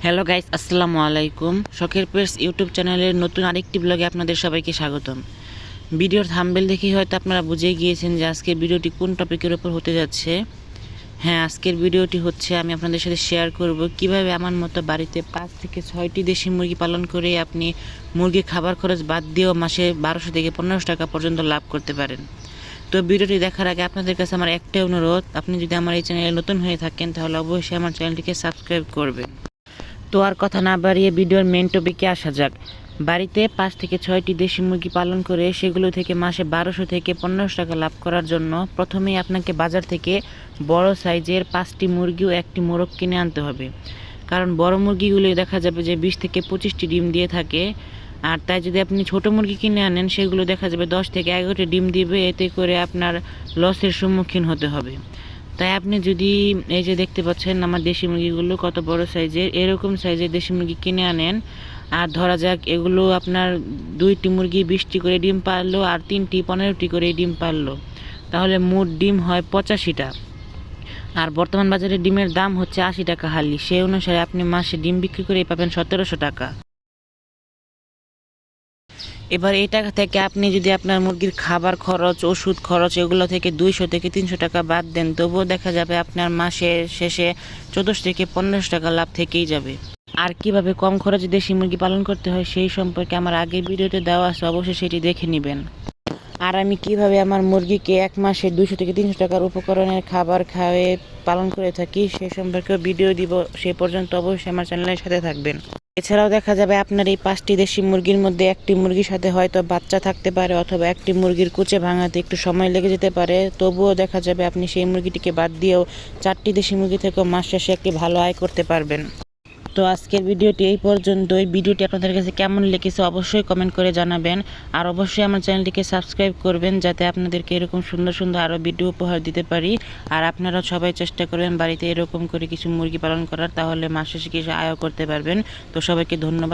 Hello guys, আসসালামু আলাইকুম। শখের পেটস ইউটিউব চ্যানেলের নতুন আরেকটি ব্লগে আপনাদের সবাইকে স্বাগতম। ভিডিওর থাম্বনেল দেখেই হয়তো আপনারা বুঝে গিয়েছেন যে আজকের ভিডিওটি কোন টপিকের উপর হতে যাচ্ছে। হ্যাঁ, আজকের ভিডিওটি হচ্ছে আমি আপনাদের সাথে শেয়ার করব কিভাবে আমার মতো বাড়িতে 5 থেকে 6টি দেশি মুরগি পালন করে আপনি মুরগির খাবার খরচ বাদ দিয়েও মাসে 1200 থেকে 1500 টাকা পর্যন্ত লাভ করতে পারেন। তো ভিডিওটি দেখার আগে আপনাদের কাছে আমার একটাই অনুরোধ, আপনি যদি আমার এই চ্যানেলে নতুন হয়ে থাকেন তাহলে অবশ্যই আমার চ্যানেলটিকে সাবস্ক্রাইব করবেন। তো আর কথা না বাড়িয়ে ভিডিওর মেন টপিকে আসা যাক। বাড়িতে 5 থেকে 6টি দেশি মুরগি পালন করে সেগুলো থেকে মাসে 1200 থেকে 1500 টাকা লাভ করার জন্য প্রথমেই আপনাকে বাজার থেকে বড় সাইজের 5টি মুরগি ও একটি মোরগ কিনে আনতে হবে। কারণ বড় মুরগিগুলো দেখা যাবে যে 20 থেকে 25টি ডিম দিয়ে থাকে, আর তাই যদি আপনি ছোট মুরগি কিনে আনেন সেগুলো দেখা যাবে 10 থেকে 11টি ডিম দিবে, এতে করে আপনার লসের সম্মুখীন হতে হবে। তাই আপনি যদি এই যে দেখতে পাচ্ছেন আমার দেশি মুরগিগুলো কত বড় সাইজের, এরকম সাইজের দেশি মুরগি কিনে আনেন। আর ধরা যাক এগুলো আপনার 2টি মুরগি 20টি করে ডিম পারলো আর 3টি 15টি করে ডিম পারলো, তাহলে মোট ডিম হয় 85টা। আর বর্তমান বাজারে ডিমের দাম হচ্ছে 80 টাকা হালি, সেই অনুসারে আপনি মাসে ডিম বিক্রি করে পাবেন 1700 টাকা। এবার এই টাকা থেকে আপনি যদি আপনার মুরগির খাবার খরচ, ওষুধ খরচ এগুলো থেকে 200 থেকে 300 টাকা বাদ দেন, তবুও দেখা যাবে আপনার মাসের শেষে 1400 থেকে 1500 টাকা লাভ থেকেই যাবে। আর কিভাবে কম খরচে দেশি মুরগি পালন করতে হয় সেই সম্পর্কে আমার আগের ভিডিওতে দেওয়া আছে, অবশ্যই সেটি দেখে নেবেন। আর আমি কিভাবে আমার মুরগিকে এক মাসে 200 থেকে 300 টাকার উপকরণের খাবার খাওয়ায়ে পালন করে থাকি সে সম্পর্কেও ভিডিও দিব, সে পর্যন্ত অবশ্যই আমার চ্যানেলের সাথে থাকবেন। এছাড়াও দেখা যাবে আপনার এই 5টি দেশি মুরগির মধ্যে একটি মুরগির সাথে হয়তো বাচ্চা থাকতে পারে, অথবা একটি মুরগির কুচে ভাঙাতে একটু সময় লেগে যেতে পারে, তবুও দেখা যাবে আপনি সেই মুরগিটিকে বাদ দিয়েও 4টি দেশি মুরগি থেকেও মাস শেষে একটি ভালো আয় করতে পারবেন। তো আজকের ভিডিওটি এই পর্যন্তই। ভিডিওটি আপনাদের কাছে কেমন লেগেছে অবশ্যই কমেন্ট করে জানাবেন, আর অবশ্যই আমার চ্যানেলটিকে সাবস্ক্রাইব করবেন যাতে আপনাদেরকে এরকম সুন্দর সুন্দর আরও ভিডিও উপহার দিতে পারি। আর আপনারা সবাই চেষ্টা করবেন বাড়িতে এরকম করে কিছু মুরগি পালন করার, তাহলে মাস শেষে কিছু আয়ও করতে পারবেন। তো সবাইকে ধন্যবাদ।